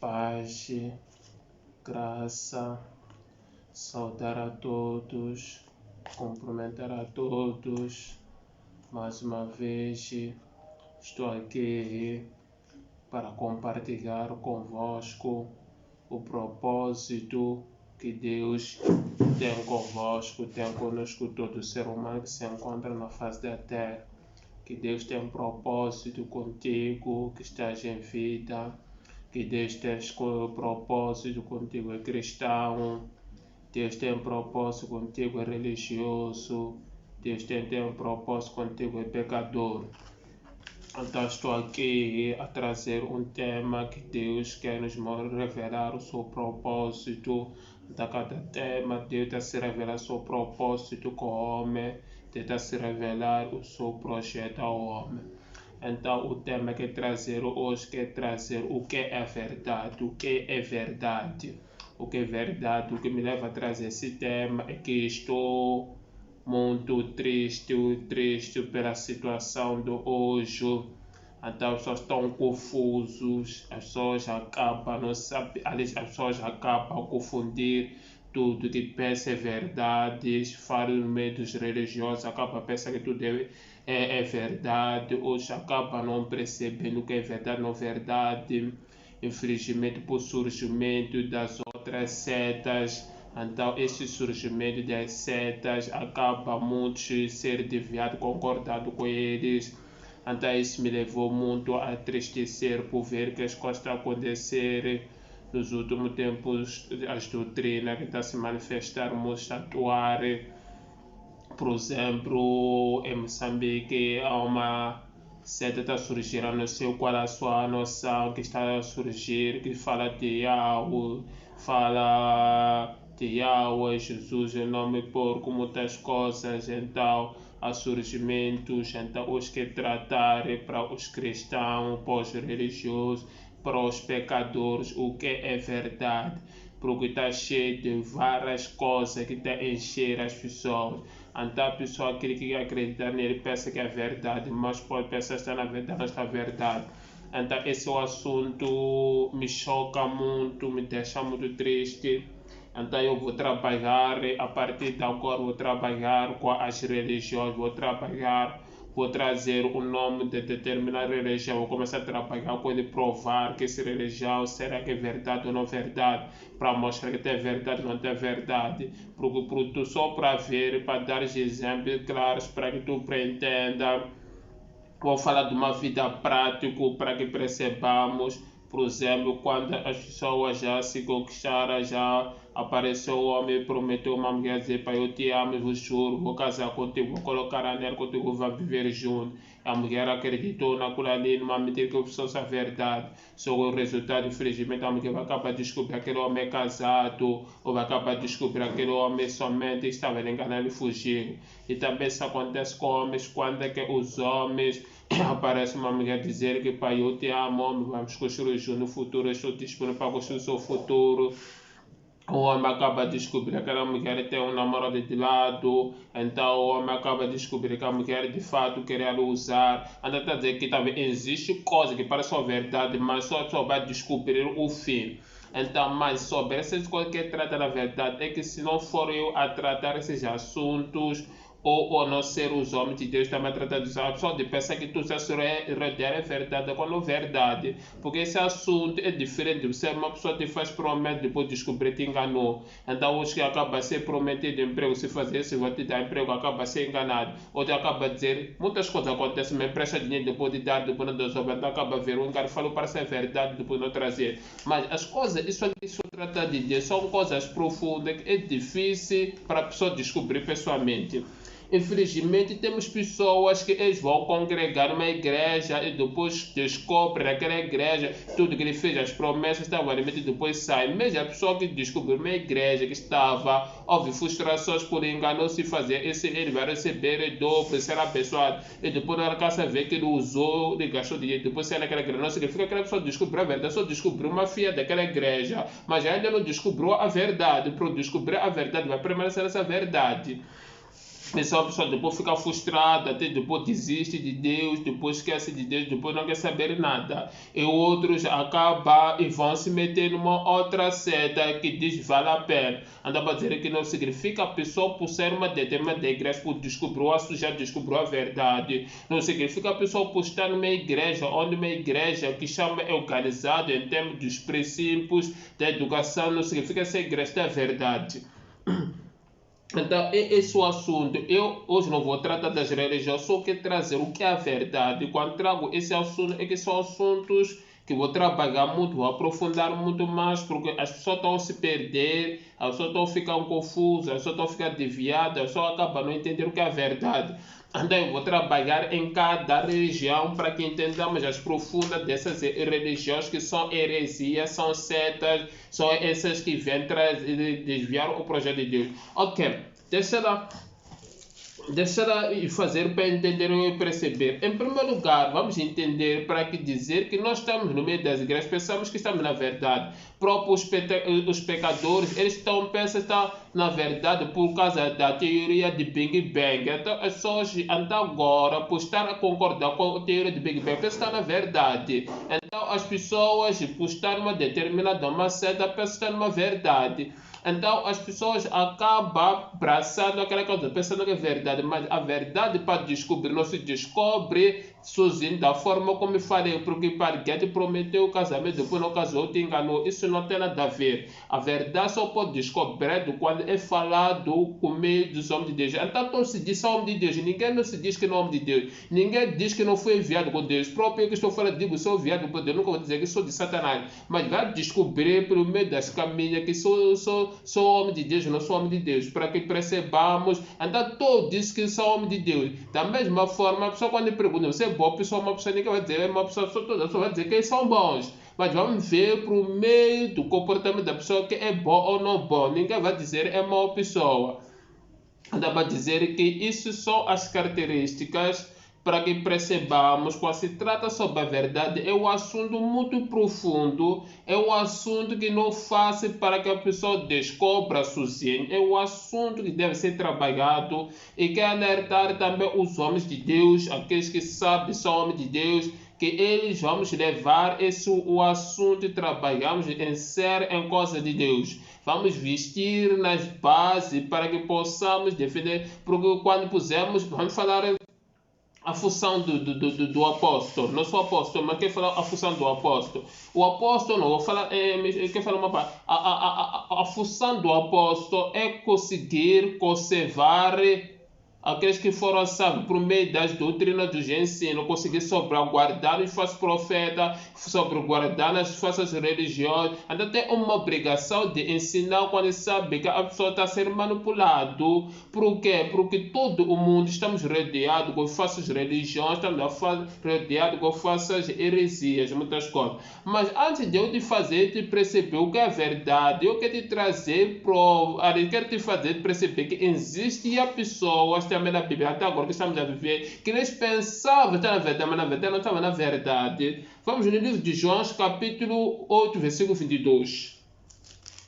paz, graça, saudar a todos, cumprimentar a todos. Mais uma vez estou aqui para compartilhar convosco o propósito que Deus tem convosco, tem conosco todo ser humano que se encontra na face da terra. Que Deus tem um propósito contigo, que estás em vida. Que Deus tem propósito contigo, é cristão. Deus tem um propósito contigo, é religioso. Deus tem um propósito contigo, é pecador. Então estou aqui a trazer um tema que Deus quer nos revelar o seu propósito. Da cada tema, Deus está se revelar o seu propósito com o homem, Deus está se revelar o seu projeto ao homem. Então o tema que trazer hoje quer trazer o que é verdade, o que é verdade. O que é verdade, o que me leva a trazer esse tema é que estou muito triste pela situação de hoje. Então as pessoas estão confusos, as pessoas acabam não sabe, as pessoas acabam a confundir tudo que pensa é verdade, falam no meio dos religiosos, acabam a pensar que tudo é verdade, hoje acabam não percebendo o que é verdade, não é verdade. Infelizmente por surgimento das outras setas. Então, esse surgimento das setas acaba muitos ser desviado, concordado com eles. Então, isso me levou muito a entristecer por ver que as coisas estão a acontecer nos últimos tempos, as doutrinas que estão a se manifestar, muito a atuar. Por exemplo, em Moçambique há uma seta está a surgir, não sei qual é a sua noção que está a surgir, que fala de Yahweh, fala de Yahweh, Jesus, em nome porco, muitas coisas. Então há surgimentos, então os que tratar para os cristãos, para os religiosos, para os pecadores, o que é verdade, porque está cheio de várias coisas que está a encher as pessoas. Então a pessoa, aquele que acredita nele, pensa que é verdade, mas pode pensar que está na verdade, não está verdade. Então esse é o assunto, me choca muito, me deixa muito triste. Então eu vou trabalhar, a partir de agora vou trabalhar com as religiões, vou trazer o nome de determinada religião, vou começar a trabalhar com ele, provar que essa religião será que é verdade ou não verdade, para mostrar que é verdade ou não é verdade, porque só para ver, para dar exemplos claros para que tu entenda. Vou falar de uma vida prática para que percebamos. Por exemplo, quando as pessoas já se conquistaram, já apareceu o homem, prometeu uma mulher, dizer para eu te amo, vou juro, vou casar contigo, vou colocar anel contigo, vou viver junto. A mulher acreditou naquilo ali, numa mentira que isso é verdade. Só o resultado, infelizmente, a mulher vai acabar de descobrir que aquele homem é casado, ou vai acabar de descobrir que aquele homem somente estava enganando e fugiu. E também isso acontece com homens, quando é que os homens aparece uma mulher dizer que pai, eu te amo, homem, vamos construir junto no futuro, eu estou disponível para construir o seu futuro. O homem acaba de descobrir que aquela mulher tem um namorado de lado, então o homem acaba de descobrir que a mulher de fato queria usar. Então está a dizer que também existe coisa que parece uma verdade, mas só vai descobrir o fim. Então, mas sobre essas coisas que trata da verdade é que se não for eu a tratar esses assuntos, ou não ser os homens de Deus também tratar disso, a pessoa de pensar que tudo isso é verdade, quando não é verdade, porque esse assunto é diferente. Você é uma pessoa que faz promessa, depois descobrir que enganou. Então hoje que acaba ser prometido emprego, se fazer isso, vou te dar emprego, acaba ser enganado. Outro acaba a dizer, muitas coisas acontecem, me empresta dinheiro, depois de dar, depois não dá, então acaba a ver, o engano falou para ser verdade, depois não trazer. Mas as coisas, isso trata de Deus, são coisas profundas, que é difícil para a pessoa descobrir pessoalmente. Infelizmente temos pessoas que eles vão congregar numa igreja e depois descobrem aquela igreja, tudo que ele fez, as promessas estavam ali, e depois sai. Mesmo a pessoa que descobriu uma igreja que estava, houve frustrações por engano, se fazer esse, ele vai receber o dobro, será abençoado. E depois na casa vê que ele usou, ele gastou dinheiro, depois sai naquela igreja. Não significa que aquela pessoa descobriu a verdade, só descobriu uma filha daquela igreja, mas ainda não descobriu a verdade. Para descobrir a verdade, vai permanecer nessa verdade. A pessoa depois fica frustrada, até depois desiste de Deus, depois esquece de Deus, depois não quer saber nada. E outros acabam e vão se meter numa outra seta que diz vale a pena. Anda para dizer que não significa a pessoa por ser uma determinada igreja, por descobriu, já descobriu a verdade. Não significa a pessoa por estar numa igreja, onde uma igreja que chama é organizada em termos dos princípios da educação, não significa que essa igreja é a verdade. Então, esse é o assunto. Eu hoje não vou tratar das religiões, só quero trazer o que é a verdade. Quando trago esse assunto, é que são assuntos que vou trabalhar muito, vou aprofundar muito mais, porque as pessoas estão a se perder, as pessoas estão a ficar confusas, as pessoas estão a ficar desviadas, as pessoas acabam não entender o que é a verdade. Então eu vou trabalhar em cada religião para que entendamos as profundas dessas religiões que são heresias, são setas, são essas que vêm desviar o projeto de Deus. Ok, deixa eu fazer para entender e perceber. Em primeiro lugar, vamos entender para que dizer que nós estamos no meio das igrejas, pensamos que estamos na verdade. Próprios os pecadores, eles pensam na verdade por causa da teoria de Big Bang. Então, as pessoas agora, por estar a concordar com a teoria de Big Bang, pensam que está na verdade. Então, as pessoas, por estar numa determinada seta, pensam que está numa verdade. Então as pessoas acabam abraçando aquela coisa, pensando que é verdade, mas a verdade para descobrir não se descobre sozinho da forma como eu falei, porque Parguete prometeu o casamento, depois não casou, te enganou. Isso não tem nada a ver. A verdade só pode descobrir quando é falado com meio dos homens de Deus. Então todos se diz homem de Deus, ninguém não se diz que não é homem de Deus, ninguém diz que não foi enviado por Deus. Próprio eu que estou falando, digo, sou enviado por Deus, nunca vou dizer que sou de Satanás, mas vai descobrir pelo meio das caminhas que sou homem de Deus, não sou homem de Deus, para que percebamos. Então todos dizem que são homem de Deus. Da mesma forma, a pessoa quando pergunta, você é boa pessoa, uma pessoa ninguém vai dizer, é uma pessoa toda, só vai dizer que eles são bons. Mas vamos ver para o meio do comportamento da pessoa que é bom ou não bom. Ninguém vai dizer é má pessoa. Dá para dizer que isso são as características para que percebamos quando se trata sobre a verdade. É um assunto muito profundo, é um assunto que não é fácil para que a pessoa descubra sozinha, é um assunto que deve ser trabalhado e quer alertar também os homens de Deus, aqueles que sabem que são homens de Deus, que eles vamos levar o assunto e trabalhamos em ser em coisa de Deus. Vamos vestir nas bases para que possamos defender, porque quando pusermos, vamos falar a função do apóstolo, não sou apóstolo, mas quer falar a função do apóstolo. O apóstolo, não vou falar, quer falar uma parte. A função do apóstolo é conseguir conservar aqueles que foram salvos por meio das doutrinas dos ensinos, conseguir salvaguardar os falsos profetas, salvaguardar as falsas religiões. Ainda tem uma obrigação de ensinar quando sabe que a pessoa está sendo manipulado. Por quê? Porque todo o mundo estamos rodeados com falsas religiões, estamos rodeados com falsas heresias, muitas coisas. Mas antes de eu te fazer te perceber o que é verdade, eu quero te trazer prova, eu quero te fazer perceber que existem pessoas também na Bíblia, até agora que estamos a viver, que eles pensavam estar na verdade, mas na verdade não estavam na verdade. Vamos no livro de João, capítulo 8, versículo 22.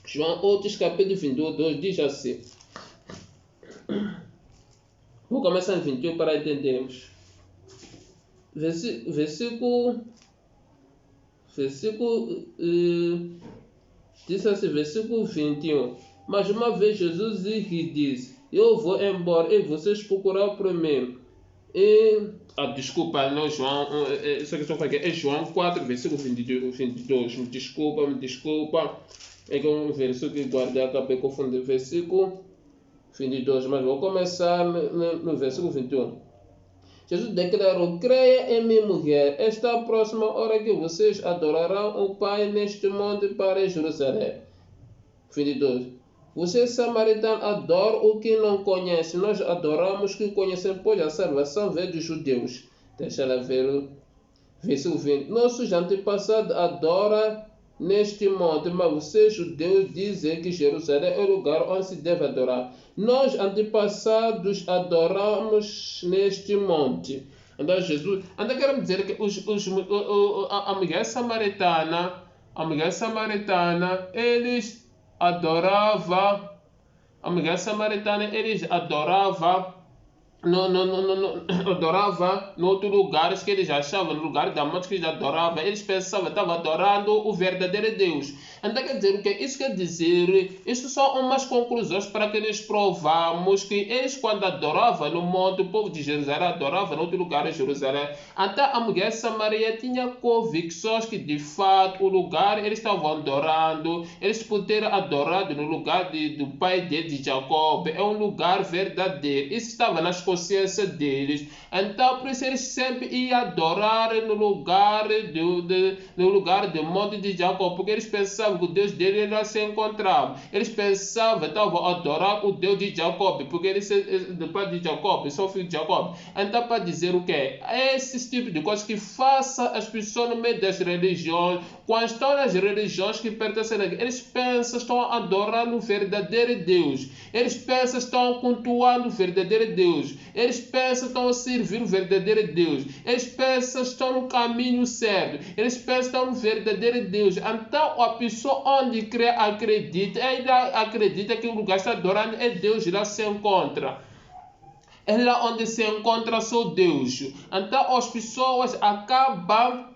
João 8, capítulo 22, diz assim. Vou começar em 21 para entendermos. Diz assim, versículo 21. Mas uma vez Jesus lhe disse: eu vou embora e vocês procuram por mim. Desculpa, não é João, isso que estou falando é João 4, versículo 22. Me desculpa. É que um versículo que guardei, acabei confundindo. Versículo 22, mas vou começar no versículo 21. Jesus declarou: creia em mim, mulher, está a próxima hora que vocês adorarão o Pai neste monte para Jerusalém. 22. Vocês samaritanos adoram o que não conhecem, nós adoramos o que conhecemos, pois a salvação veio dos judeus. Deixa ela ver o versículo 20. Nossos antepassados adoram neste monte, mas vocês judeus dizem que Jerusalém é o lugar onde se deve adorar. Nós antepassados adoramos neste monte. Então Jesus, quero dizer que a mulher samaritana, eles adoravam adorava em outros lugares que eles achavam, no lugar da morte que eles adoravam, eles pensavam que estavam adorando o verdadeiro Deus. Então quer dizer o que? Isso quer dizer, isso são umas conclusões para que eles provamos que eles quando adoravam no monte, o povo de Jerusalém adorava em outro lugar de Jerusalém. Então a mulher Samaria tinha convicções que de fato o lugar eles estavam adorando, eles poderiam adorar no lugar do pai dele, de Jacob, é um lugar verdadeiro. Isso estava nas consciência deles. Então, por isso eles sempre iam adorar no lugar do monte de Jacó, porque eles pensavam que o Deus dele era se encontrava. Eles pensavam que estavam a adorar o Deus de Jacob, porque ele é do pai de Jacob, só filho de Jacob. Então, para dizer o quê? Esses tipos de coisas que façam as pessoas no meio das religiões, quando estão nas religiões que pertencem a eles pensam que estão adorando o verdadeiro Deus. Eles pensam que estão cultuando o verdadeiro Deus. Eles pensam que estão a servir o verdadeiro Deus. Eles pensam que estão no caminho certo. Eles pensam que estão no verdadeiro Deus. Então, a pessoa onde crê, acredita, ela acredita que o lugar que está adorando é Deus, lá se encontra. É lá onde se encontra só Deus. Então, as pessoas acabam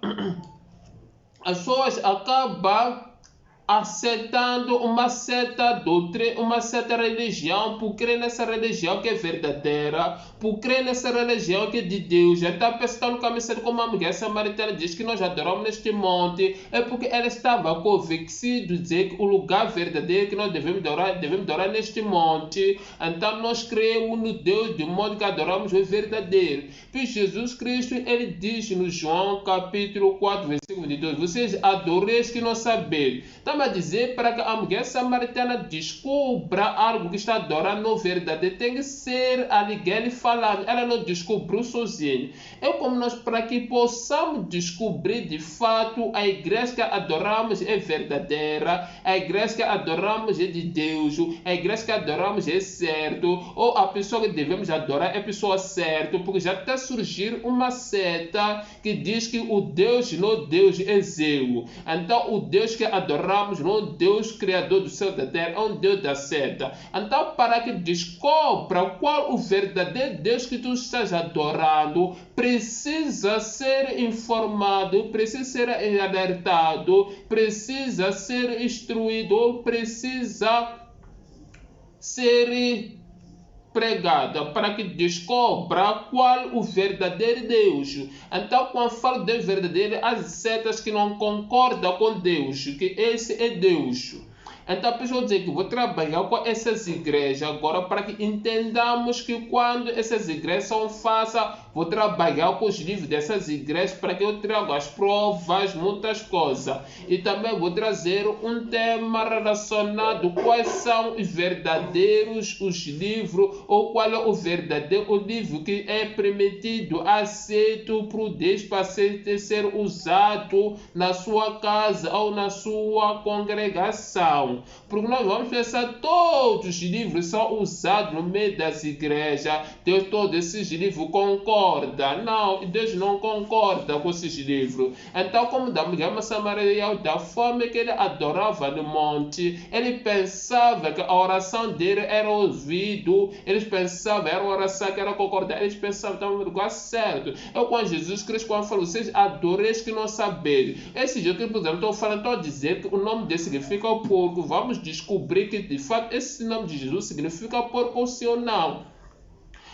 aceitando uma certa doutrina, uma certa religião, por crer nessa religião que é verdadeira, por crer nessa religião que é de Deus. Então a pessoa está no caminho certo, como a mulher samaritana diz que nós adoramos neste monte, é porque ela estava convencida de dizer que o lugar verdadeiro que nós devemos adorar neste monte. Então nós cremos no Deus do monte que adoramos é verdadeiro. Pois Jesus Cristo, ele diz no João capítulo 4, versículo 22, vocês adoreis que não sabeis. Estamos a dizer para que a mulher samaritana descubra algo que está adorando no verdadeiro. Tem que ser alguém falando. Ela não descobriu sozinha. É como nós, para que possamos descobrir de fato a igreja que adoramos é verdadeira, a igreja que adoramos é de Deus, a igreja que adoramos é certo, ou a pessoa que devemos adorar é a pessoa certa, porque já está a surgir uma seta que diz que o Deus, não Deus, é Zeu. Então o Deus que adoramos não é um Deus criador do céu e da terra, é um Deus da seta. Então, para que descubra qual o verdadeiro Deus que tu estás adorando, precisa ser informado, precisa ser alertado, precisa ser instruído, precisa ser pregada para que descubra qual o verdadeiro Deus. Então, quando falo de Deus verdadeiro, as setas que não concordam com Deus, que esse é Deus. Então, a pessoa dizer que vou trabalhar com essas igrejas agora para que entendamos que quando essas igrejas são falsas, vou trabalhar com os livros dessas igrejas para que eu traga as provas, muitas coisas. E também vou trazer um tema relacionado quais são os verdadeiros os livros, ou qual é o verdadeiro livro que é permitido, aceito por Deus para ser usado na sua casa ou na sua congregação. Porque nós vamos pensar todos os livros são usados no meio das igrejas. Deus, todos esses livros concordam. Não, Deus não concorda com esses livros. Então, como da mulher samaria, da forma que ele adorava no monte, ele pensava que a oração dele era ouvida. Eles pensavam que era uma oração que era concordada. Eles pensavam que estava no lugar certo. É quando Jesus Cristo, quando falou, vocês adoreis que não sabeis. Esse jeito que, por exemplo, estou a dizer que o nome dele significa porco. Vamos descobrir que, de fato, esse nome de Jesus significa proporcional.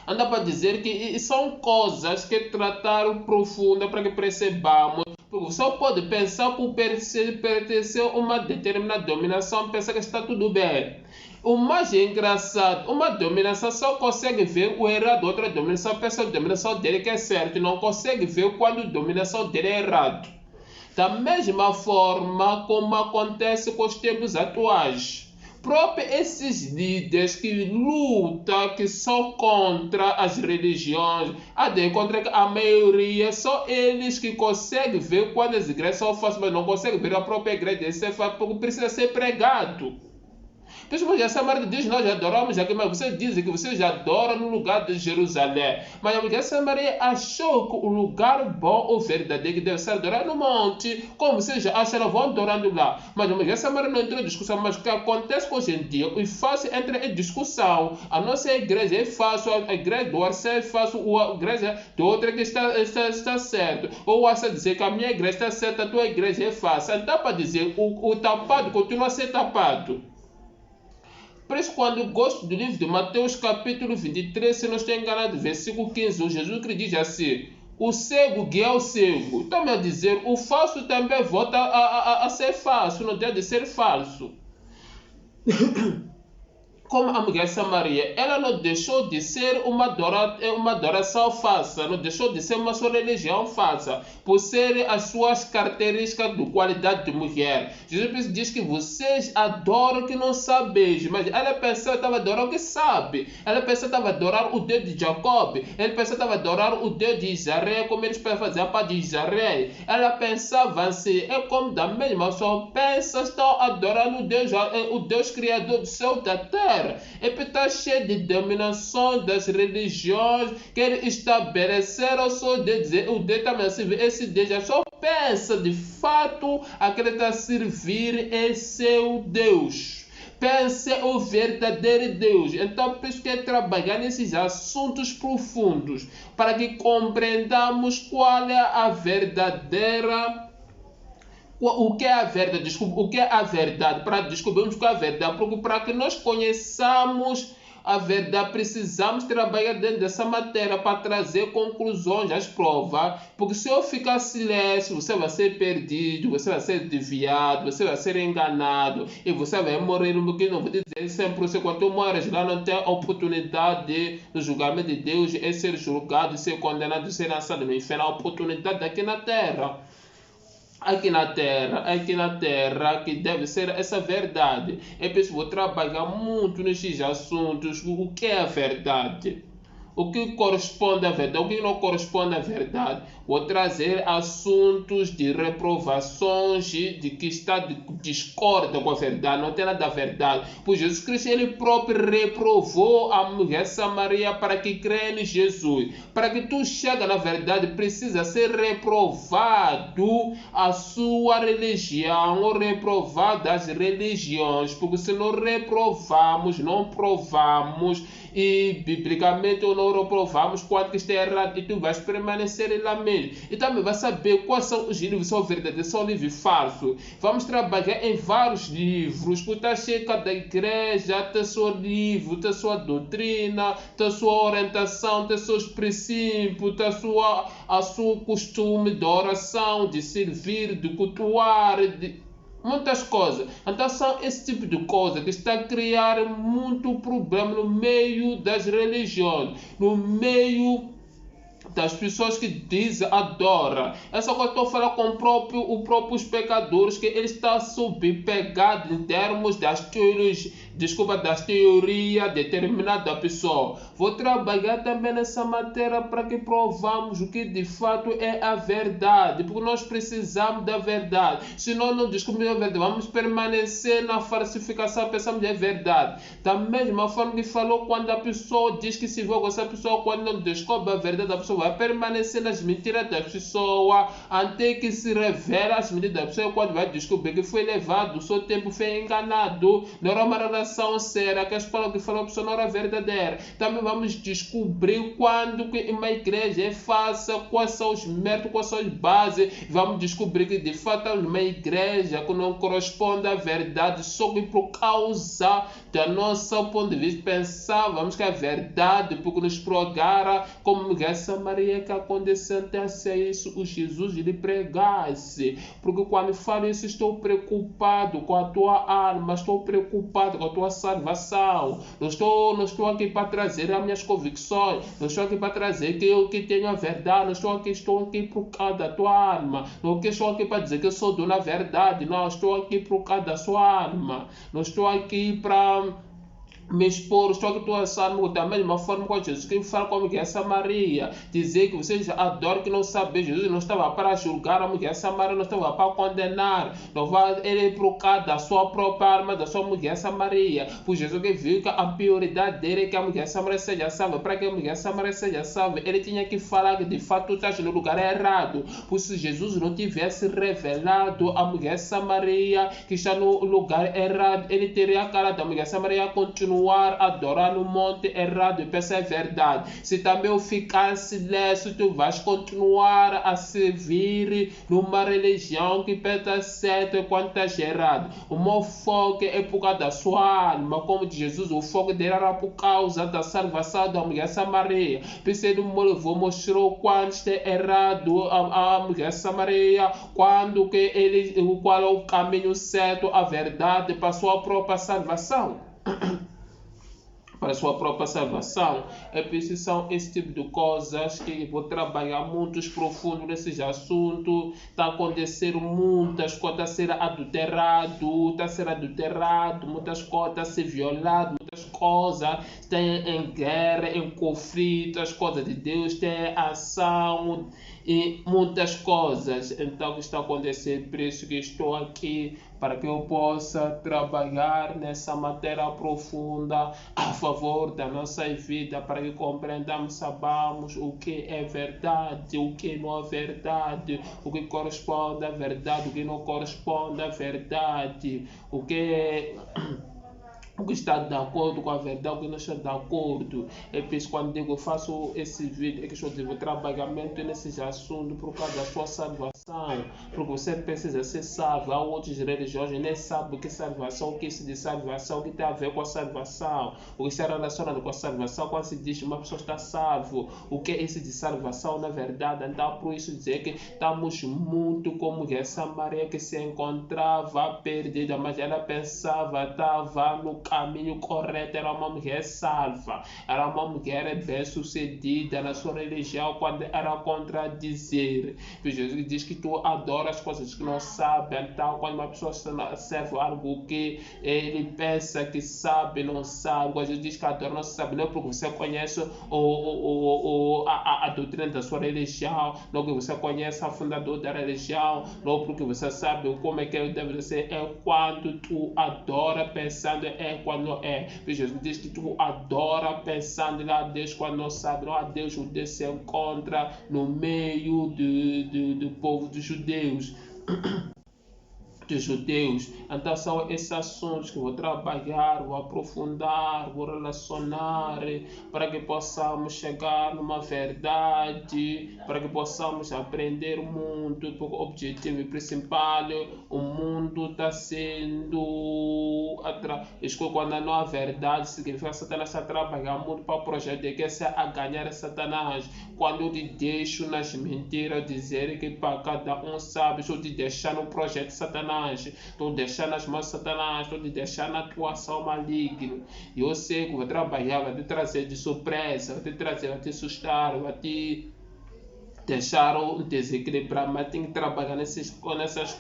Anda para dizer que são coisas que trataram profunda para que percebamos. Porque só pode pensar por pertencer a uma determinada dominação, pensar que está tudo bem. O mais engraçado, uma dominação só consegue ver o errado, outra dominação pensa que a dominação dele que é certo, e não consegue ver quando a dominação dele é errado. Da mesma forma como acontece com os tempos atuais. Próprios esses líderes que lutam, que são contra as religiões, contra a maioria, são eles que conseguem ver quando as igrejas são falsas, mas não conseguem ver a própria igreja ser falsa, porque precisa ser pregado. Pois a Samaria diz, nós adoramos aqui, mas vocês dizem que vocês adoram no lugar de Jerusalém. Mas a mulher Samaria achou que o lugar bom ou verdadeiro que deve ser adorado no monte, como vocês já acharam, vão adorando lá. Mas a mulher Samaria não entrou em discussão, mas o que acontece hoje em dia, o fácil entra em discussão. A nossa igreja é fácil, a igreja do Arce é fácil, a igreja de outra que está certo. Ou o Arce dizer que a minha igreja está certa, a tua igreja é fácil. Então, para dizer, o tapado continua a ser tapado. Por isso, quando eu gosto do livro de Mateus, capítulo 23, se não estou enganado, versículo 15, Jesus Cristo diz assim: o cego guia o cego. Então, a dizer, o falso também volta a ser falso, não deve ser falso. Como a mulher Samaria, ela não deixou de ser uma adoração falsa, não deixou de ser uma sua religião falsa, por ser as suas características de qualidade de mulher. Jesus diz que vocês adoram o que não sabeis, mas ela pensou que estava adorando o que sabe. Ela pensou que estava adorando o Deus de Jacob, ela pensou que estava adorando o Deus de Israel, como eles faziam para de Israel. Ela pensava assim, é como da mesma, só pensa, estão adorando o Deus criador do céu e da terra. E está cheio de dominações das religiões que eles estabeleceram só de dizer o Deus também serve. Esse Deus já só pensa de fato aquele que está a servir é seu Deus. Pensa o verdadeiro Deus. Então, por isso que é trabalhar nesses assuntos profundos para que compreendamos qual é a verdadeira. O que é a verdade? O que é a verdade? Para descobrirmos o que é a verdade, porque para que nós conheçamos a verdade, precisamos trabalhar dentro dessa matéria para trazer conclusões, as provas. Porque se eu ficar silêncio, você vai ser perdido, você vai ser desviado, você vai ser enganado e você vai morrer no que não vou dizer sempre. Você, quando tu morres lá, não tem a oportunidade do julgamento de Deus é ser julgado, ser condenado, ser lançado no inferno. A oportunidade aqui na terra. Aqui na terra, que deve ser essa verdade. É por isso que vou trabalhar muito nesses assuntos. O que é a verdade? O que corresponde à verdade? O que não corresponde à verdade? Vou trazer assuntos de reprovações, de que está de discorda com a verdade, não tem nada da verdade. Pois Jesus Cristo, ele próprio reprovou a mulher Samaria para que crê em Jesus. Para que tu chegue na verdade, precisa ser reprovado a sua religião, ou reprovado as religiões. Porque se não reprovamos, não provamos, e biblicamente ou não reprovamos quanto que está errado, e tu vais permanecer lá mesmo. E também vai saber quais são os livros, são verdadeiros, são livros falsos. Vamos trabalhar em vários livros, porque está cheio da igreja, tem seu livro, tem sua doutrina, tem sua orientação, tem seus princípios, tem a sua costume de oração, de servir, de cultuar, muitas coisas. Então são esse tipo de coisa que está a criar muito problema no meio das religiões, no meio das pessoas que dizem, adoram. Essa coisa estou falando com os próprios pecadores, que ele está subpegado em termos das teorias, das teorias de determinada pessoa. Vou trabalhar também nessa matéria para que provamos o que de fato é a verdade, porque nós precisamos da verdade. Se nós não descobrirmos a verdade, vamos permanecer na falsificação, pensamos que é verdade. Da mesma forma que falou, quando a pessoa diz que se vê com essa pessoa, quando não descobre a verdade, a pessoa vai permanecer nas mentiras da pessoa até que se revela as mentiras da pessoa, quando vai descobrir que foi levado, o seu tempo foi enganado, não era uma relação séria, que as palavras que falou a pessoa não era verdadeira. Também vamos descobrir quando uma igreja é falsa, quais são os métodos, quais são as bases. Vamos descobrir que de fato uma igreja que não corresponde à verdade, só que por causa da nossa ponto de vista pensávamos que a verdade, porque nos progara como essa Maria que aconteceu até isso, o Jesus lhe pregasse. Porque quando falo isso, estou preocupado com a tua alma, estou preocupado com a tua salvação. Não estou aqui para trazer as minhas convicções, não estou aqui para trazer que eu que tenho a verdade, estou aqui por causa da tua alma, não estou aqui para dizer que eu sou dono da verdade, não, estou aqui por causa da sua alma, não estou aqui para me expor, estou aqui atuação da mesma forma com Jesus, que fala como que essa Maria, dizer que vocês adoram que não sabem, Jesus não estava para julgar a mulher Samaria, não estava para condenar, não vai ele procurar da sua própria alma, da sua mulher Samaria, pois Jesus que viu que a prioridade dele é que a mulher Samaria seja salva, para que a mulher Samaria seja salva, ele tinha que falar que de fato está no lugar errado, pois se Jesus não tivesse revelado a mulher Samaria que está no lugar errado, ele teria a cara da mulher Samaria a continuar a adorar no monte errado, e pensa é verdade. Se também eu ficar em silêncio, tu vais continuar a servir numa religião que pensa certo quando estás errado. O meu foco é por causa da sua alma, como de Jesus, o foco dele era por causa da salvação da mulher Samaria. Pensei no vou mostrar quando está errado a mulher Samaria, quando que ele, qual é o caminho certo, a verdade para a sua própria salvação. Para a sua própria salvação. É preciso são esse tipo de coisas que vou trabalhar muito profundo nesses assuntos. Está acontecendo muitas coisas, está a ser adulterado, muitas coisas, está a ser violado, muitas coisas, tem em guerra, em conflito, as coisas de Deus, tem ação e muitas coisas. Então, o que está acontecendo? Por isso que estou aqui, para que eu possa trabalhar nessa matéria profunda a favor da nossa vida, para que compreendamos, sabamos o que é verdade, o que não é verdade, o que corresponde à verdade, o que não corresponde à verdade, o que está de acordo com a verdade, o que não está de acordo. É por isso que quando digo faço esse vídeo, é que eu devo trabalhar muito nesses assuntos por causa da sua salvação, porque você precisa ser salvo. Há outros religiosos nem sabem o que é salvação, o que se diz salvação, o que tem a ver com a salvação, o que está relacionado com a salvação, quando se diz que uma pessoa está salvo, o que é esse de salvação na verdade. Então, por isso dizer que estamos muito como essa Maria que se encontrava perdida, mas ela pensava, estava no caminho correto, era uma mulher salva, era uma mulher bem sucedida na sua religião quando era contradizer. Jesus diz que tu adoras as coisas que não sabe. Então, quando uma pessoa serve algo que ele pensa que sabe, não sabe, quando Jesus diz que adora, não sabe, não é porque você conhece a doutrina da sua religião, não porque você conhece a fundador da religião, não porque você sabe como é que ele deve ser, é quando tu adora pensando quando não é. Jesus diz que tu adora pensando a Deus quando não sabe, não a Deus. O Deus se encontra no meio do povo dos judeus. Então são esses assuntos que vou trabalhar, vou aprofundar, vou relacionar, para que possamos chegar numa verdade, para que possamos aprender muito, porque o objetivo principal, o mundo está sendo quando não há verdade, significa que Satanás está trabalhando muito para o projeto de que é a ganhar Satanás. Quando eu te deixo nas mentiras, dizer que para cada um sabe, estou te deixando no projeto de Satanás, estou deixando nas mãos de Satanás, estou te deixando na atuação maligna. E eu sei que vou trabalhar, vai te trazer de surpresa, vai te trazer, vai te assustar, vai te deixaram desequilibrar, mas tem que trabalhar nessas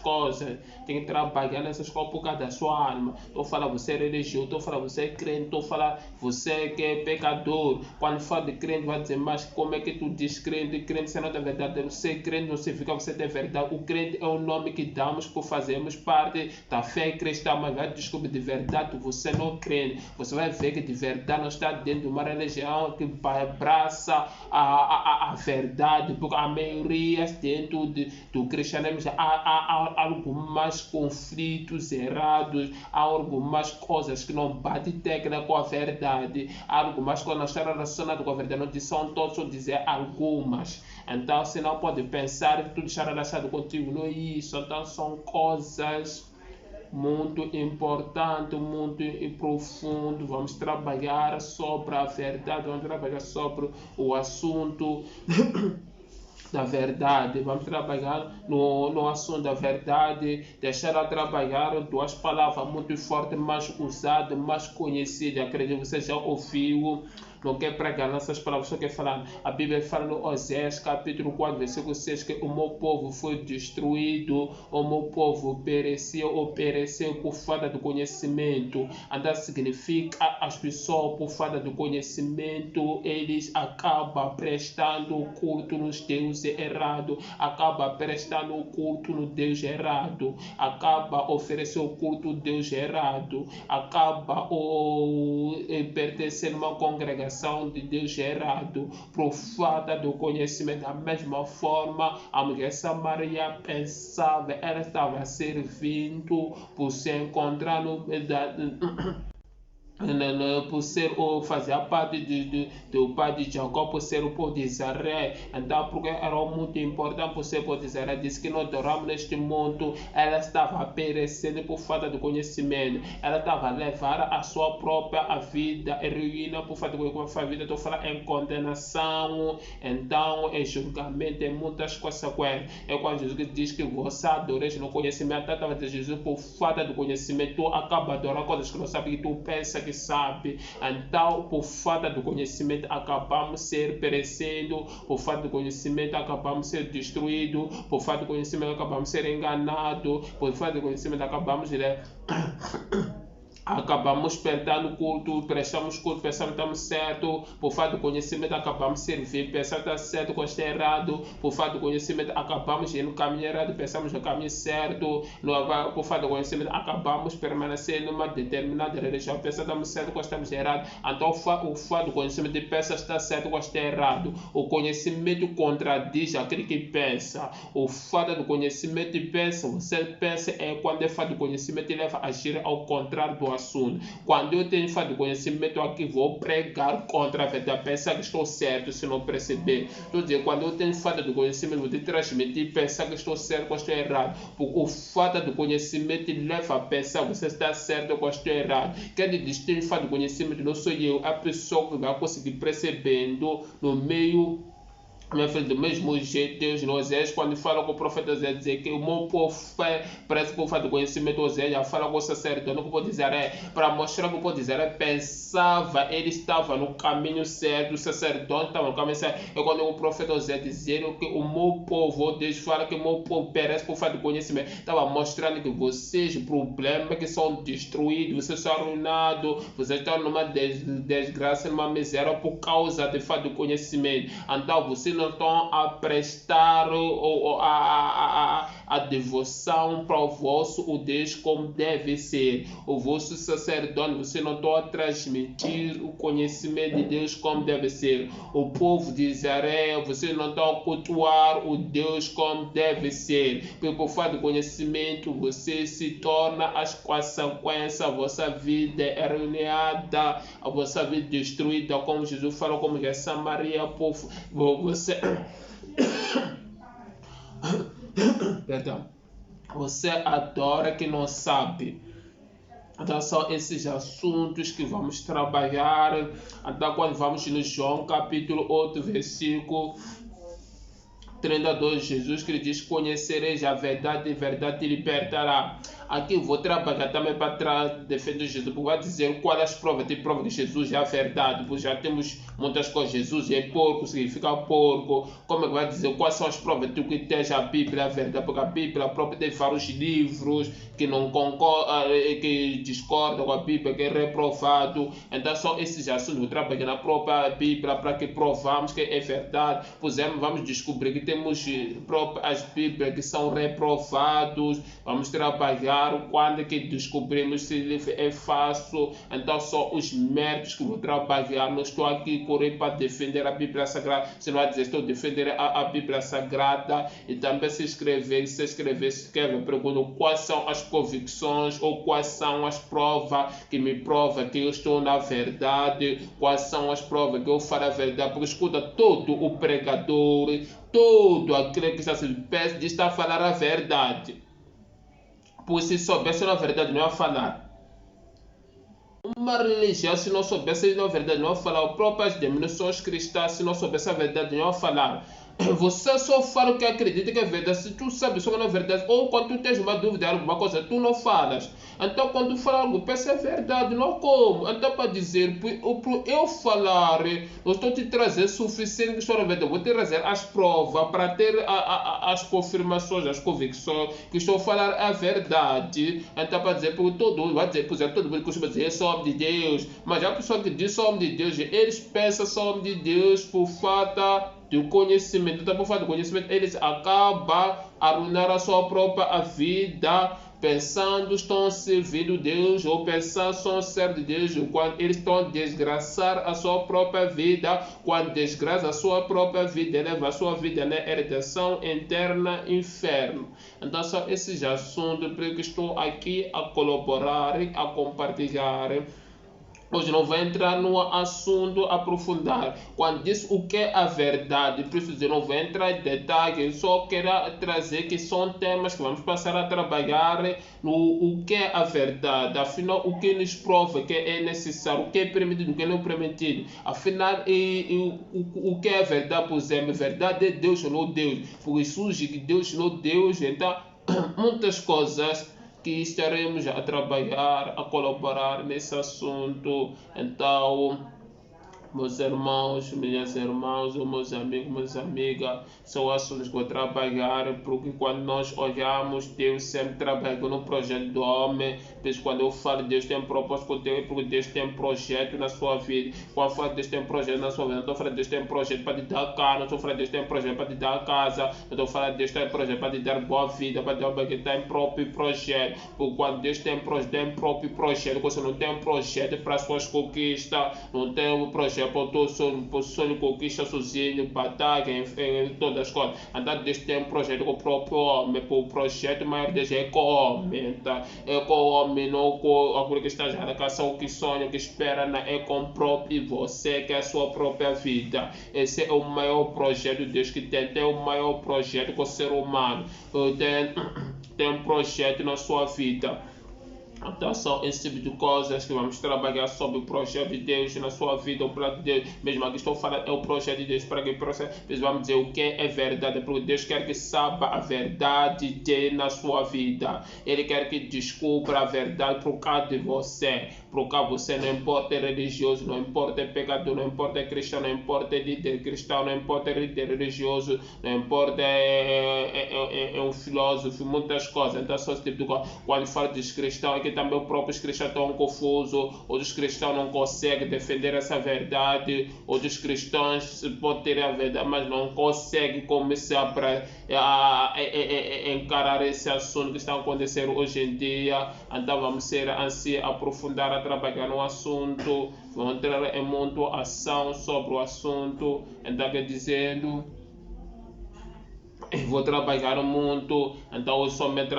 coisas, tem que trabalhar nessas coisas por causa da sua alma. Estou falando você é religioso, estou falando você é crente, estou falando você que é pecador. Quando fala de crente, vai dizer, mas como é que tu diz crente? Crente você não é verdadeiro, ser crente não significa que você tem verdade. O crente é o nome que damos por fazermos parte da fé cristã, mas vai descobrir de verdade você não é crente. Você vai ver que de verdade não está dentro de uma religião que abraça a verdade, porque a maioria dentro do cristianismo há algumas conflitos errados, há algumas coisas que não batem técnica com a verdade, há algumas coisas que não estão relacionadas com a verdade, não são todos, só dizer algumas. Então você não pode pensar que tudo está relacionado contigo, não é isso. Então são coisas muito importante, muito profundo. Vamos trabalhar sobre a verdade, vamos trabalhar sobre o assunto da verdade, vamos trabalhar no assunto da verdade, deixar a trabalhar duas palavras muito fortes, mais usadas, mais conhecidas. Acredito que você já ouviu não quer pregar nossas palavras, só quer falar. A Bíblia fala no Oséias capítulo 4, versículo 6, que o meu povo foi destruído, o meu povo pereceu ou pereceu por falta de conhecimento. Então significa as pessoas por falta de conhecimento, eles acabam prestando culto nos deuses errados, acabam prestando culto no Deus errado, acaba oferecendo o culto ao Deus errado, acaba pertencer a uma congregação de Deus errado, por falta do conhecimento. Da mesma forma, a mulher Samaria pensava, ela estava servindo por se encontrar no por ser ou fazer parte do pai de Jacó, por ser o povo de Israel. Então, porque era muito importante por ser o povo de Israel, disse que nós adoramos neste mundo. Ela estava perecendo por falta de conhecimento, ela estava a levar a sua própria vida em ruína por falta de conhecimento. A vida, estou falando em condenação, então em julgamento, em muitas consequências. É quando Jesus diz que você adoreis no conhecimento. Estava de Jesus por falta de conhecimento, tu acaba adorando coisas que não sabe, que tu pensa que sabe. Então, por falta de conhecimento, acabamos ser perecendo, por falta de conhecimento, acabamos ser destruídos, por falta de conhecimento, acabamos ser enganados, por falta de conhecimento, acabamos perdendo culto, prestamos culto, pensamos que estamos certo, por falta de conhecimento acabamos servir, pensamos que está certo, quando está errado, por falta de conhecimento acabamos ir no caminho errado, pensamos no caminho certo, por falta de conhecimento acabamos permanecer numa determinada religião, pensamos que estamos certo, quando estamos errados. Então o fato do conhecimento de pensa está certo, quando está errado. O conhecimento contradiz aquele que pensa. O fato do conhecimento de pensa, você pensa é quando é fato do conhecimento leva a agir ao contrário do assunto. Quando eu tenho falta de conhecimento aqui, vou pregar contra a verdade, pensar que estou certo se não perceber. Estou dizendo, quando eu tenho falta de conhecimento, vou te transmitir, pensar que estou certo ou estou errado. Porque o falta de conhecimento leva a pensar que você está certo ou estou errado. Quem diz que tem falta de conhecimento não sou eu, a pessoa que vai conseguir percebendo no meio. Do mesmo jeito, Deus no Oséias, quando fala com o profeta Oséias, dizer que o meu povo parece por falta de conhecimento. Oséias já fala com o sacerdote, que pode dizer para mostrar que o pode dizer pensava, ele estava no caminho certo, o sacerdote estava no caminho certo. É quando o profeta Oséias dizia que o meu povo, Deus fala que o meu povo perece por falta de conhecimento, estava mostrando que vocês, o problema é que são destruídos, vocês são arruinados, vocês estão numa desgraça, numa miséria por causa de falta de conhecimento. Então vocês não estão a prestar a devoção para o vosso Deus como deve ser. O vosso sacerdote, você não está a transmitir o conhecimento de Deus como deve ser. O povo de Israel, você não está a cultuar o Deus como deve ser. Porque por falta de conhecimento, você se torna as consequências, a vossa vida é arruinada, a vossa vida destruída, como Jesus falou, como que Samaria, povo, você perdão, você adora que não sabe. Então são esses assuntos que vamos trabalhar até quando vamos no João capítulo 8 versículo 32, Jesus que diz: conhecereis a verdade e a verdade te libertará. Aqui eu vou trabalhar também para defender Jesus, porque vai dizer quais as provas. Tem prova que Jesus é a verdade, porque já temos muitas coisas. Jesus é porco, significa porco. Como é que vai dizer quais são as provas? Tu que tens a Bíblia, a verdade, porque a Bíblia própria tem vários livros que não concordam, que discordam com a Bíblia, que é reprovado. Então são esses assuntos. Vou trabalhar na própria Bíblia para que provamos que é verdade. Por exemplo, vamos descobrir que temos as Bíblias que são reprovados. Vamos trabalhar quando que descobrimos se ele é falso. Então são os méritos que vou trabalhar. Não estou aqui correndo para defender a Bíblia Sagrada, se não vai dizer estou defendendo a Bíblia Sagrada. E também se escreve, pergunto quais são as convicções ou quais são as provas que me provam que eu estou na verdade, quais são as provas que eu falo a verdade. Porque escuta, todo o pregador, todo aquele que está se pede está a falar a verdade. Pois se soubesse a verdade não ia falar. Uma religião, se não soubesse a verdade não ia falar. As próprias denominações cristãs, se não soubesse a verdade não ia falar. Você só fala o que acredita que é verdade. Se tu sabes só que não é verdade, ou quando tu tens uma dúvida de alguma coisa, tu não falas. Então, quando tu fala algo, pensa é verdade, não como. Então, para dizer, por eu falar, não estou te trazer suficiente que estou a verdade. Vou te trazer as provas para ter as confirmações, as convicções que estou a falar a verdade. Então, para dizer, porque todo mundo vai dizer, por exemplo, todo mundo costuma dizer, sou homem de Deus. Mas a pessoa que diz sou homem de Deus, eles pensam sou homem de Deus por falta do conhecimento. Então, por falta do conhecimento, eles acabam arruinar a sua própria vida, pensando estão servindo Deus, ou pensando estão servindo Deus, quando eles estão a desgraçar a sua própria vida. Quando desgraça a sua própria vida, leva a sua vida na herdação eterna, inferno. Então, são esses assuntos que estou aqui a colaborar, a compartilhar. Hoje não vou entrar no assunto aprofundar. Quando diz o que é a verdade, preciso não vou entrar em detalhes, só quero trazer que são temas que vamos passar a trabalhar no o que é a verdade. Afinal, o que nos prova que é necessário, o que é permitido, o que não é permitido. Afinal, o que é a verdade, por exemplo, verdade é Deus ou não Deus. Porque surge que Deus não Deus, então muitas coisas que estaremos a trabalhar, a colaborar nesse assunto. Então, meus irmãos, minhas irmãs, meus amigos, minhas amigas, são assuntos que vou trabalhar, porque quando nós olhamos, Deus sempre trabalha no projeto do homem. Mas quando eu falo Deus tem propósito com Deus, porque Deus tem projeto na sua vida. Quando eu falo Deus tem projeto na sua vida, não estou falando Deus tem projeto para te dar carro, não estou falando Deus tem projeto para te dar casa, não estou falando Deus tem projeto para te dar boa vida, para te dar que tem próprio projeto. Porque quando Deus tem próprio projeto, você não tem projeto para suas conquistas, não tem um projeto para o teu sonho conquista sozinho, batalha em todas as coisas. Então Deus tem um projeto com o próprio homem, para o projeto maior Deus é com o homem, tá? É com o homem, não com aquilo que está já na casa, o que sonha, que espera, não é com o próprio você, que é a sua própria vida. Esse é o maior projeto de Deus que tem o maior projeto com o ser humano. Tem um projeto na sua vida. Então são esse tipo de coisas que vamos trabalhar sobre o projeto de Deus na sua vida, o plano de Deus. Mesmo aqui estou falando, é o projeto de Deus para que processo. Vamos dizer o que é verdade, porque Deus quer que saiba a verdade dele na sua vida. Ele quer que descubra a verdade por causa de você. Por causa você, não importa é religioso, não importa é pecador, não importa é cristão, não importa é líder cristão, não importa é líder religioso, não importa é um filósofo, muitas coisas. Então só esse tipo de coisa. Quando fala de cristão, é que também os próprios cristãos estão confusos, outros cristãos não conseguem defender essa verdade, outros cristãos podem ter a verdade, mas não conseguem começar a encarar esse assunto que está acontecendo hoje em dia. Então vamos ser assim, aprofundar a trabalhar no assunto, vamos entrar em muita ação sobre o assunto. Então quer dizendo, vou trabalhar muito, então eu somente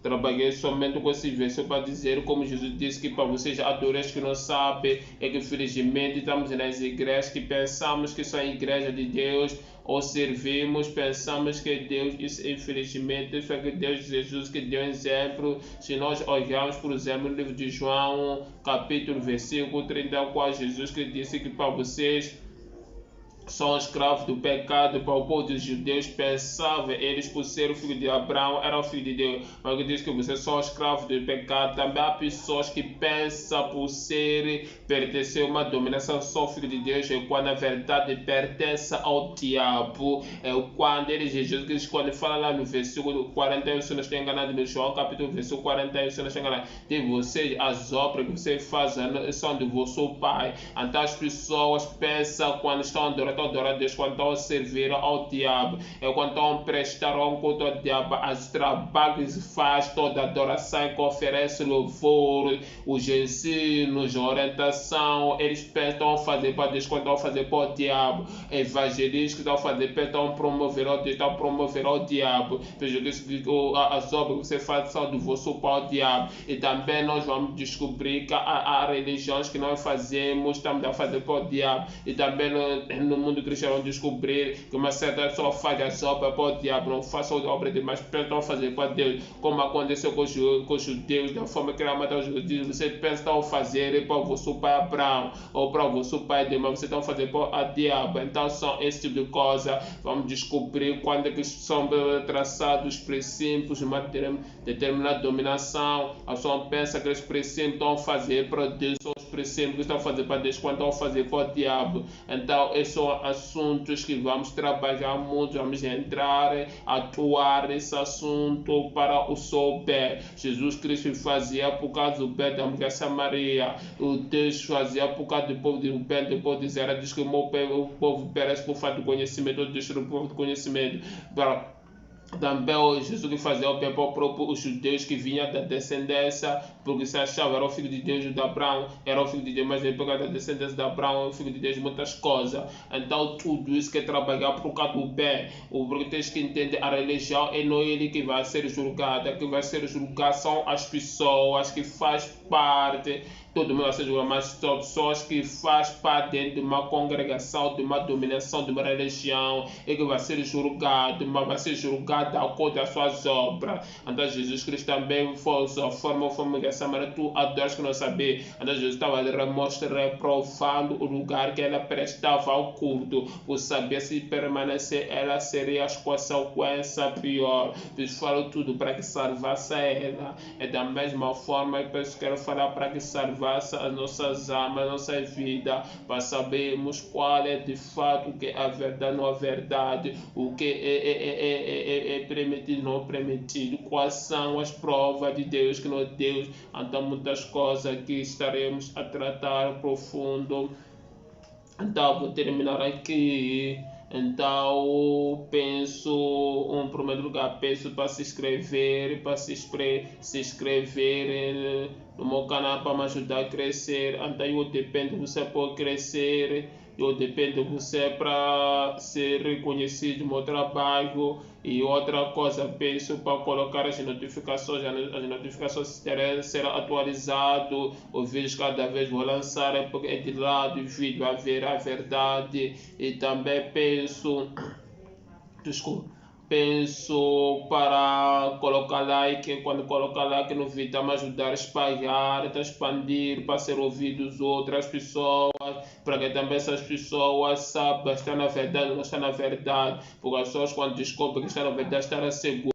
trabalhei somente com esse verso para dizer, como Jesus disse, que para vocês adoradores que não sabem, é que felizmente estamos nas igrejas que pensamos que são a igreja de Deus, ou servimos, pensamos que Deus, isso infelizmente, isso é que Deus, Jesus que deu exemplo. Se nós olharmos, por exemplo, no livro de João, capítulo, versículo 34, Jesus que disse que para vocês são escravos do pecado. Para o povo dos judeus, pensava eles por ser o filho de Abraão, era o filho de Deus. Mas ele diz que vocês são escravos do pecado. Também há pessoas que pensam por pertencer a uma dominação, só filho de Deus, é quando na verdade pertence ao diabo. É quando Jesus, quando ele fala lá no versículo 41, se não estou enganado, no João capítulo versículo 41, se não estou enganado, de vocês, as obras que vocês fazem são do vosso pai. Então as pessoas pensam quando estão adorando a Deus, quando estão a servir ao diabo, é quando estão a prestar um culto ao diabo, as trabalhos faz toda a adoração, que oferece louvor, os ensinos, a orientação, eles estão a fazer para Deus, quando estão a fazer para o diabo, evangelistas que estão a fazer para estão a promover ao Deus, estão a promover ao diabo. Veja que as obras que você faz são do vosso pai, o diabo. E também nós vamos descobrir que há religiões que nós fazemos, estamos a fazer para o diabo. E também no mundo cristão vão descobrir que uma certa pessoa faz as obras para o diabo, não faça a obra de mais pessoas estão fazer para Deus, como aconteceu com os judeus, da forma que era matar os judeus. Você pensa que estão a fazer para o vosso pai Abraão ou para o vosso pai Deus, mas você estão a fazer para o diabo. Então são esse tipo de coisa. Vamos descobrir quando é que são traçados os princípios de uma determinada dominação. A pessoa pensa que os princípios estão a fazer para Deus, são os princípios que estão a fazer para Deus quando estão a fazer para o diabo. Então esses são assuntos que vamos trabalhar muito, vamos entrar, atuar nesse assunto para o seu bem. Jesus Cristo fazia por causa do bem da mulher Samaria. O Deus fazia por causa do povo de bem, depois dizer, diz que o povo perece por falta de conhecimento, Deus o povo de conhecimento. Também Jesus que fazia o bem para os judeus que vinham da descendência, porque se achava era o filho de Deus de Abraão, era o filho de Deus, mas ele pegava da descendência de Abraão, é o filho de Deus, muitas coisas. Então tudo isso que é trabalhar por causa do bem, porque tens que entender, a religião é não ele que vai ser julgado, que vai ser julgado são as pessoas que fazem parte, todo mundo vai ser julgado, mas são pessoas que fazem parte dentro de uma congregação, de uma dominação, de uma religião, e que vai ser julgado, mas vai ser julgado de acordo com as suas obras. Então Jesus Cristo também foi a forma que essa mulher tu adoras que não sabia. Então Jesus estava reprovando o lugar que ela prestava ao culto, por saber se permanecer ela seria as consequências pior. Deus falou tudo para que salvasse ela. É da mesma forma que eu quero falar para que salvasse as nossas almas, a nossa vida, para sabermos qual é de fato o que é a verdade, não a verdade, o que é permitido, não permitido, quais são as provas de Deus, que não é Deus. Então muitas coisas que estaremos a tratar profundo. Então vou terminar aqui. Então penso, em primeiro lugar, penso para se inscrever, no meu canal para me ajudar a crescer. Então eu dependo de você para crescer, eu dependo de você para ser reconhecido no meu trabalho. E outra coisa, penso para colocar as notificações serão atualizadas, os vídeos cada vez vou lançar, porque é de lá do vídeo a ver a verdade. E também penso para colocar like, quando colocar like no vídeo, está me ajudar a espalhar, a expandir, para ser ouvidos outras pessoas, para que também essas pessoas saibam estar na verdade ou não estar na verdade, porque as pessoas quando descobrem que está na verdade, estarão seguros.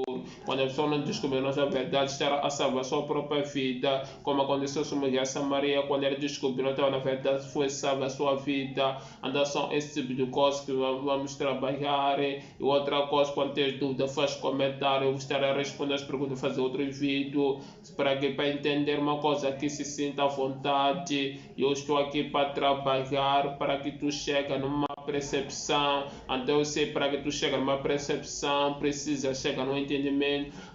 Quando a pessoa não descobre a nossa verdade, estará a salvar a sua própria vida, como aconteceu com a mulher Samaria, quando ela descobriu não estava na verdade, foi salva a sua vida. Então são esse tipo de coisas que vamos trabalhar. E outra coisa, quando tens dúvida, faz comentário, eu vou estar a responder as perguntas, fazer outro vídeo, para entender uma coisa, que se sinta à vontade. Eu estou aqui para trabalhar, para que tu chegue numa percepção. Então eu sei, para que tu chegue numa percepção, precisa chegar no entendimento.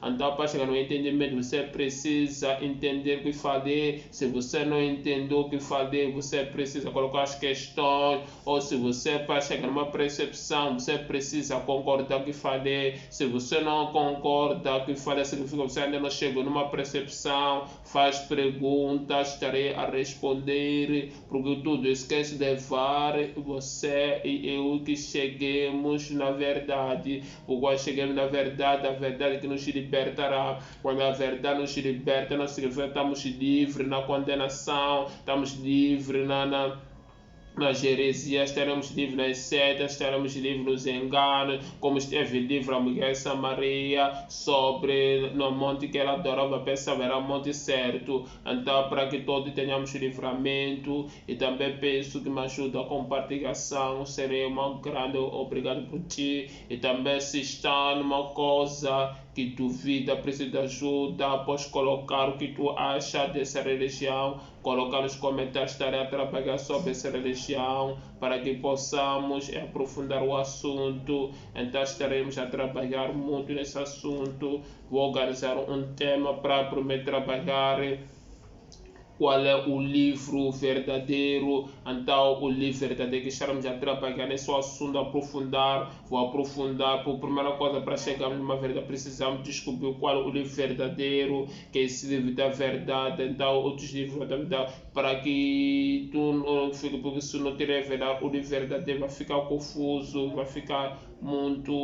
Então para chegar no entendimento, você precisa entender o que falei. Se você não entendeu o que falei, você precisa colocar as questões. Ou se você, para chegar numa percepção, você precisa concordar com o que falei. Se você não concorda com o que falei, significa que você ainda não chegou numa percepção. Faz perguntas, estarei a responder, porque tudo isso quer se levar você e eu que cheguemos na verdade. Porque quando chegamos na verdade, a verdade que nos libertará. Quando a verdade nos liberta, nós estamos livres na condenação, estamos livres nas heresias, estaremos livres nas setas, estaremos livres nos enganos, como esteve livre a mulher Samaria no monte que ela adorava, pensava era o monte certo. Então, para que todos tenhamos livramento, e também penso que me ajuda a compartilhação, serei uma grande obrigado por ti. E também se está numa coisa que duvida, precisa de ajuda, podes colocar o que tu acha dessa religião, colocar nos comentários, estarei a trabalhar sobre essa religião, para que possamos aprofundar o assunto. Então estaremos a trabalhar muito nesse assunto. Vou organizar um tema para prometer trabalhar qual é o livro verdadeiro. Então, o livro verdadeiro que estamos a trabalhar nesse assunto, vou aprofundar. Por primeira coisa, para chegarmos numa verdade, precisamos descobrir qual é o livro verdadeiro, que é esse livro da verdade. Então, outros livros da verdade, para que tu não fique, porque se não tiver verdade, o livro verdadeiro vai ficar confuso, vai ficar muito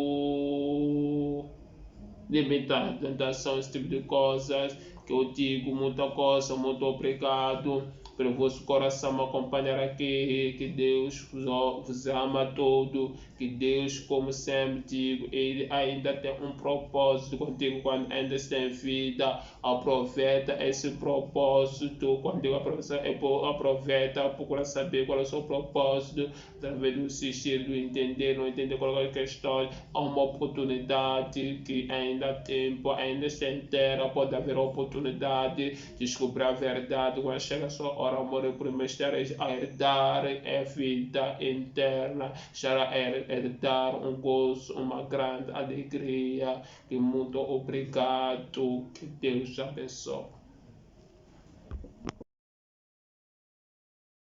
limitado. Então, são esse tipo de coisas que eu digo. Muita coisa, muito obrigado pelo vosso coração me acompanhar aqui. Que Deus vos ama a todo. Que Deus, como sempre digo, Ele ainda tem um propósito contigo quando ainda está em vida. Aproveita esse propósito. Quando digo aproveita, procura saber qual é o seu propósito, através do insistir, do entender, não entender qual é a questão. Há uma oportunidade que ainda há tempo, ainda está inteira, pode haver oportunidade de descobrir a verdade. Quando chega a sua hora, amor, primeiro estareis a herdar a vida interna, estará a herdar um gozo, uma grande alegria. E muito obrigado, que Deus te abençoe.